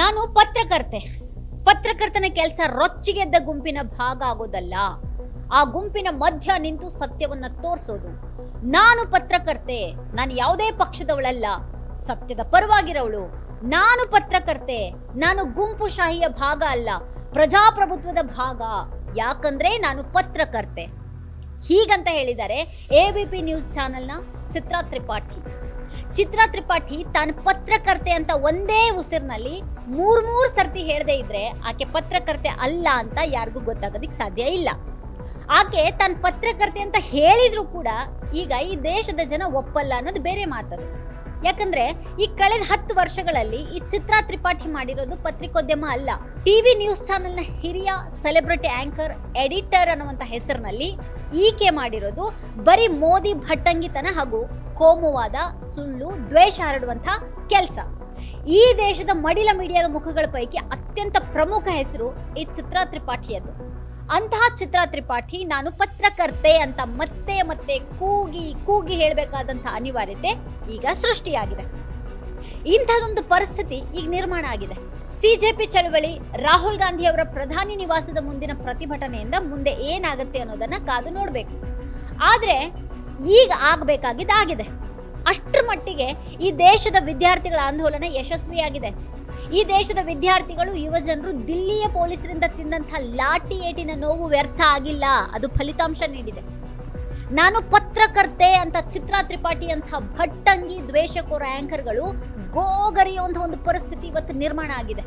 ನಾನು ಪತ್ರಕರ್ತನ ಕೆಲಸ ರೊಚ್ಚಿಗೆದ್ದ ಗುಂಪಿನ ಭಾಗ ಆಗೋದಲ್ಲ, ಆ ಗುಂಪಿನ ಮಧ್ಯ ನಿಂತು ಸತ್ಯವನ್ನ ತೋರಿಸೋದು. ನಾನು ಪತ್ರಕರ್ತೆ, ನಾನು ಯಾವುದೇ ಪಕ್ಷದವಳಲ್ಲ, ಸತ್ಯದ ಪರವಾಗಿರೋವಳು. ನಾನು ಪತ್ರಕರ್ತೆ, ನಾನು ಗುಂಪು ಶಾಹಿಯ ಭಾಗ ಅಲ್ಲ, ಪ್ರಜಾಪ್ರಭುತ್ವದ ಭಾಗ. ಯಾಕಂದ್ರೆ ನಾನು ಪತ್ರಕರ್ತೆ. ಹೀಗಂತ ಹೇಳಿದ್ದಾರೆ ಎಬಿಪಿ ನ್ಯೂಸ್ ಚಾನೆಲ್ನ ಚಿತ್ರಾ ತ್ರಿಪಾಠಿ ತಾನು ಪತ್ರಕರ್ತೆ ಅಂತ ಒಂದೇ ಉಸಿರಿನಲ್ಲಿ ಮೂರ್ ಸರ್ತಿ ಹೇಳದೇ ಇದ್ರೆ ಆಕೆ ಪತ್ರಕರ್ತೆ ಅಲ್ಲ ಅಂತ ಯಾರಿಗೂ ಗೊತ್ತಾಗೋದಿಕ್ ಸಾಧ್ಯ ಇಲ್ಲ. ಆಕೆ ತಾನು ಪತ್ರಕರ್ತೆ ಅಂತ ಹೇಳಿದ್ರು ಕೂಡ ಈಗ ಈ ದೇಶದ ಜನ ಒಪ್ಪಲ್ಲ ಅನ್ನೋದು ಬೇರೆ ಮಾತದು. ಯಾಕಂದ್ರೆ ಈ ಕಳೆದ 10 ವರ್ಷಗಳಲ್ಲಿ ಈ ಚಿತ್ರಾ ತ್ರಿಪಾಠಿ ಮಾಡಿರೋದು ಪತ್ರಿಕೋದ್ಯಮ ಅಲ್ಲ. ಟಿವಿ ನ್ಯೂಸ್ ಚಾನೆಲ್ನ ಹಿರಿಯ ಸೆಲೆಬ್ರಿಟಿ ಆಂಕರ್, ಎಡಿಟರ್ ಅನ್ನುವಂತ ಹೆಸರಿನಲ್ಲಿ ಈಕೆ ಮಾಡಿರೋದು ಬರೀ ಮೋದಿ ಭಟ್ಟಂಗಿತನ ಹಾಗೂ ಕೋಮುವಾದ, ಸುಳ್ಳು, ದ್ವೇಷ ಹರಡುವಂತ ಕೆಲಸ. ಈ ದೇಶದ ಮಡಿಲ ಮೀಡಿಯಾದ ಮುಖಗಳ ಪೈಕಿ ಅತ್ಯಂತ ಪ್ರಮುಖ ಹೆಸರು ಈ ಚಿತ್ರಾ ತ್ರಿಪಾಠಿಯದ್ದು. ಅಂತಹ ಚಿತ್ರಾ ತ್ರಿಪಾಠಿ ನಾನು ಪತ್ರಕರ್ತೆ ಅಂತ ಮತ್ತೆ ಕೂಗಿ ಹೇಳಬೇಕಾದಂತ ಅನಿವಾರ್ಯತೆ ಈಗ ಸೃಷ್ಟಿಯಾಗಿದೆ. ಇಂಥದೊಂದು ಪರಿಸ್ಥಿತಿ ಈಗ ನಿರ್ಮಾಣ ಆಗಿದೆ. ಸಿಜೆಪಿ ಚಳವಳಿ, ರಾಹುಲ್ ಗಾಂಧಿ ಅವರ ಪ್ರಧಾನಿ ನಿವಾಸದ ಮುಂದಿನ ಪ್ರತಿಭಟನೆಯಿಂದ ಮುಂದೆ ಏನಾಗುತ್ತೆ ಅನ್ನೋದನ್ನ ಕಾದು ನೋಡ್ಬೇಕು. ಆದ್ರೆ ಈಗ ಆಗಬೇಕಾಗಿದ್ದಾಗಿದೆ. ಅಷ್ಟರ ಮಟ್ಟಿಗೆ ಈ ದೇಶದ ವಿದ್ಯಾರ್ಥಿಗಳ ಆಂದೋಲನ ಯಶಸ್ವಿಯಾಗಿದೆ. ಈ ದೇಶದ ವಿದ್ಯಾರ್ಥಿಗಳು, ಯುವ ಜನರು ದಿಲ್ಲಿಯ ಪೊಲೀಸರಿಂದ ತಿಂದಂತಹ ಲಾಠಿ ಏಟಿನ ನೋವು ವ್ಯರ್ಥ ಆಗಿಲ್ಲ, ಅದು ಫಲಿತಾಂಶ ನೀಡಿದೆ. ನಾನು ಪತ್ರಕರ್ತೆ ಅಂತ ಚಿತ್ರಾ ತ್ರಿಪಾಠಿ ಅಂತ ಭಟ್ಟಂಗಿ ದ್ವೇಷಕೋರ ಆಂಕರ್ಗಳು ಗೋಗರಿಯುವಂತ ಒಂದು ಪರಿಸ್ಥಿತಿ ಇವತ್ತು ನಿರ್ಮಾಣ ಆಗಿದೆ.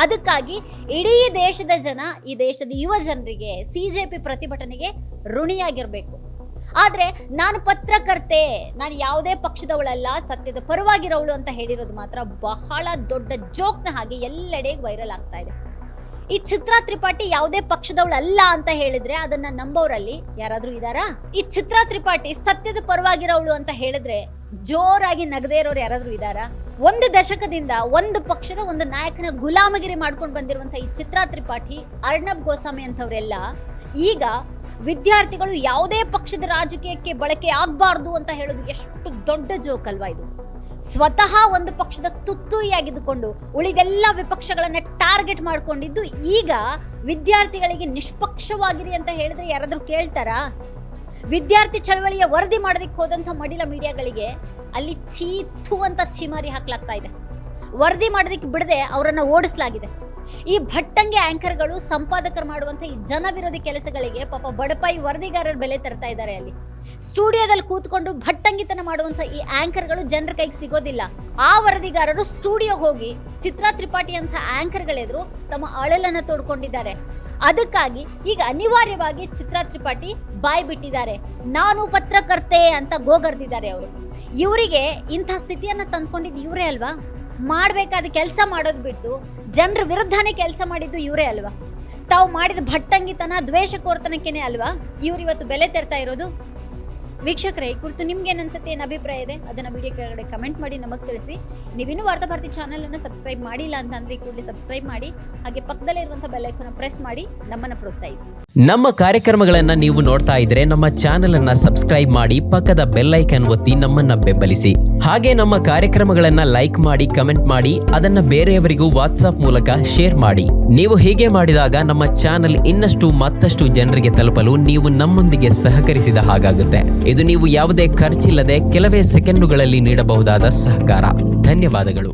ಅದಕ್ಕಾಗಿ ಇಡೀ ದೇಶದ ಜನ, ಈ ದೇಶದ ಯುವ ಜನರಿಗೆ ಸಿಜೆಪಿ ಪ್ರತಿಭಟನೆಗೆ ಋಣಿಯಾಗಿರ್ಬೇಕು. ಆದ್ರೆ ನಾನು ಪತ್ರಕರ್ತೆ, ನಾನು ಯಾವುದೇ ಪಕ್ಷದವಳಲ್ಲ, ಸತ್ಯದ ಪರವಾಗಿರೋವಳು ಅಂತ ಹೇಳಿರೋದು ಮಾತ್ರ ಬಹಳ ದೊಡ್ಡ ಜೋಕ್ನ ಹಾಗೆ ಎಲ್ಲೆಡೆ ವೈರಲ್ ಆಗ್ತಾ ಇದೆ. ಈ ಚಿತ್ರಾ ತ್ರಿಪಾಠಿ ಯಾವುದೇ ಪಕ್ಷದವಳಲ್ಲ ಅಂತ ಹೇಳಿದ್ರೆ ಅದನ್ನ ನಂಬೋರಲ್ಲಿ ಯಾರಾದ್ರೂ ಇದಾರಾ? ಈ ಚಿತ್ರಾ ತ್ರಿಪಾಠಿ ಸತ್ಯದ ಪರವಾಗಿರೋವಳು ಅಂತ ಹೇಳಿದ್ರೆ ಜೋರಾಗಿ ನಗದೇ ಇರೋರು ಯಾರಾದ್ರೂ ಇದಾರಾ? ಒಂದು ದಶಕದಿಂದ ಒಂದು ಪಕ್ಷದ ಒಂದು ನಾಯಕನ ಗುಲಾಮಗಿರಿ ಮಾಡ್ಕೊಂಡು ಬಂದಿರುವಂತ ಈ ಚಿತ್ರಾ ತ್ರಿಪಾಠಿ, ಅರ್ಣಬ್ ಗೋಸ್ವಾಮಿ ಅಂತವ್ರೆಲ್ಲ ಈಗ ವಿದ್ಯಾರ್ಥಿಗಳು ಯಾವುದೇ ಪಕ್ಷದ ರಾಜಕೀಯಕ್ಕೆ ಬಳಕೆ ಆಗ್ಬಾರ್ದು ಅಂತ ಹೇಳೋದು ಎಷ್ಟು ದೊಡ್ಡ ಜೋಕ್ ಅಲ್ವಾ ಇದು? ಸ್ವತಃ ಒಂದು ಪಕ್ಷದ ತುತ್ತೂರಿಯಾಗಿದ್ದುಕೊಂಡು ಉಳಿದೆಲ್ಲ ವಿಪಕ್ಷಗಳನ್ನ ಟಾರ್ಗೆಟ್ ಮಾಡ್ಕೊಂಡಿದ್ದು ಈಗ ವಿದ್ಯಾರ್ಥಿಗಳಿಗೆ ನಿಷ್ಪಕ್ಷವಾಗಿರಿ ಅಂತ ಹೇಳಿದ್ರೆ ಯಾರಾದ್ರೂ ಕೇಳ್ತಾರಾ? ವಿದ್ಯಾರ್ಥಿ ಚಳವಳಿಯ ವರದಿ ಮಾಡೋದಕ್ಕೆ ಹೋದಂತ ಮಡಿಲ ಮೀಡಿಯಾಗಳಿಗೆ ಅಲ್ಲಿ ಚೀತು ಅಂತ ಛೀಮಾರಿ ಹಾಕ್ಲಾಗ್ತಾ ಇದೆ. ವರದಿ ಮಾಡೋದಕ್ಕೆ ಬಿಡದೆ ಅವರನ್ನ ಓಡಿಸಲಾಗಿದೆ. ಈ ಭಟ್ಟಂಗಿ ಆಂಕರ್ಗಳು, ಸಂಪಾದಕರು ಮಾಡುವಂತ ಈ ಜನ ವಿರೋಧಿ ಕೆಲಸಗಳಿಗೆ ಪಾಪ ಬಡಪಾಯಿ ವರದಿಗಾರರು ಬೆಲೆ ತರ್ತಾ ಇದ್ದಾರೆ. ಅಲ್ಲಿ ಸ್ಟುಡಿಯೋದಲ್ಲಿ ಕೂತ್ಕೊಂಡು ಭಟ್ಟಂಗಿತನ ಮಾಡುವಂತ ಈ ಆಂಕರ್ಗಳು ಜನರ ಕೈಗೆ ಸಿಗೋದಿಲ್ಲ. ಆ ವರದಿಗಾರರು ಸ್ಟುಡಿಯೋಗೆ ಹೋಗಿ ಚಿತ್ರಾ ತ್ರಿಪಾಠಿ ಅಂತ ಆಂಕರ್ಗಳೆದ್ರು ತಮ್ಮ ಅಳಲನ್ನ ತೋಡ್ಕೊಂಡಿದ್ದಾರೆ. ಅದಕ್ಕಾಗಿ ಈಗ ಅನಿವಾರ್ಯವಾಗಿ ಚಿತ್ರಾ ತ್ರಿಪಾಠಿ ಬಾಯ್ ಬಿಟ್ಟಿದ್ದಾರೆ. ನಾನು ಪತ್ರಕರ್ತೆ ಅಂತ ಗೋಗರ್ದಿದ್ದಾರೆ ಅವರು. ಇವರಿಗೆ ಇಂಥ ಸ್ಥಿತಿಯನ್ನ ತಂದ್ಕೊಂಡಿದ್ದು ಇವರೇ ಅಲ್ವಾ? ಮಾಡಬೇಕಾದ ಕೆಲಸ ಮಾಡೋದು ಬಿಟ್ಟು ಜನರ ವಿರುದ್ಧನೇ ಕೆಲಸ ಮಾಡಿದ್ದು ಇವರೇ ಅಲ್ವಾ? ತಾವು ಮಾಡಿದ ಭಟ್ಟಂಗಿತನ, ದ್ವೇಷಕೋರ್ತನಕ್ಕೇನೆ ಅಲ್ವಾ ಇವ್ರು ಇವತ್ತು ಬೆಲೆ ತೆರ್ತಾ ಇರೋದು? ವೀಕ್ಷಕರೇ, ಈ ಕುರಿತು ನಿಮ್ಗೆ ಏನ್ ಅನ್ಸುತ್ತೆ, ಏನ್ ಅಭಿಪ್ರಾಯ ಇದೆ ಅದನ್ನ ವಿಡಿಯೋ ಕೆಳಗಡೆ ಕಮೆಂಟ್ ಮಾಡಿ ನಮಗೆ ತಿಳಿಸಿ. ನೀವಿನ್ನೂ ವಾರ್ತಾಭಾರತಿ ಚಾನೆಲ್ ಅನ್ನ ಸಬ್ಸ್ಕ್ರೈಬ್ ಮಾಡಿಲ್ಲ ಅಂತಂದ್ರೆ ಈ ಕೂಡಲೇ ಸಬ್ಸ್ಕ್ರೈಬ್ ಮಾಡಿ, ಹಾಗೆ ಪಕ್ಕದಲ್ಲೇ ಇರುವಂತಹ ಬೆಲ್ ಐಕಾನ್ ಪ್ರೆಸ್ ಮಾಡಿ ನಮ್ಮನ್ನ ಪ್ರೋತ್ಸಾಹಿಸಿ. ನಮ್ಮ ಕಾರ್ಯಕ್ರಮಗಳನ್ನ ನೀವು ನೋಡ್ತಾ ಇದ್ರೆ ನಮ್ಮ ಚಾನೆಲ್ ಅನ್ನ ಸಬ್ಸ್ಕ್ರೈಬ್ ಮಾಡಿ, ಪಕ್ಕದ ಬೆಲ್ ಐಕಾನ್ ಒತ್ತಿ ನಮ್ಮನ್ನ ಬೆಂಬಲಿಸಿ. ಹಾಗೆ ನಮ್ಮ ಕಾರ್ಯಕ್ರಮಗಳನ್ನ ಲೈಕ್ ಮಾಡಿ, ಕಮೆಂಟ್ ಮಾಡಿ, ಅದನ್ನ ಬೇರೆಯವರಿಗೂ ವಾಟ್ಸ್ಆಪ್ ಮೂಲಕ ಶೇರ್ ಮಾಡಿ. ನೀವು ಹೀಗೆ ಮಾಡಿದಾಗ ನಮ್ಮ ಚಾನೆಲ್ ಮತ್ತಷ್ಟು ಜನರಿಗೆ ತಲುಪಲು ನೀವು ನಮ್ಮೊಂದಿಗೆ ಸಹಕರಿಸಿದ ಹಾಗಾಗುತ್ತೆ. ಇದು ನೀವು ಯಾವುದೇ ಖರ್ಚಿಲ್ಲದೆ ಕೆಲವೇ ಸೆಕೆಂಡುಗಳಲ್ಲಿ ನೀಡಬಹುದಾದ ಸಹಕಾರ. ಧನ್ಯವಾದಗಳು.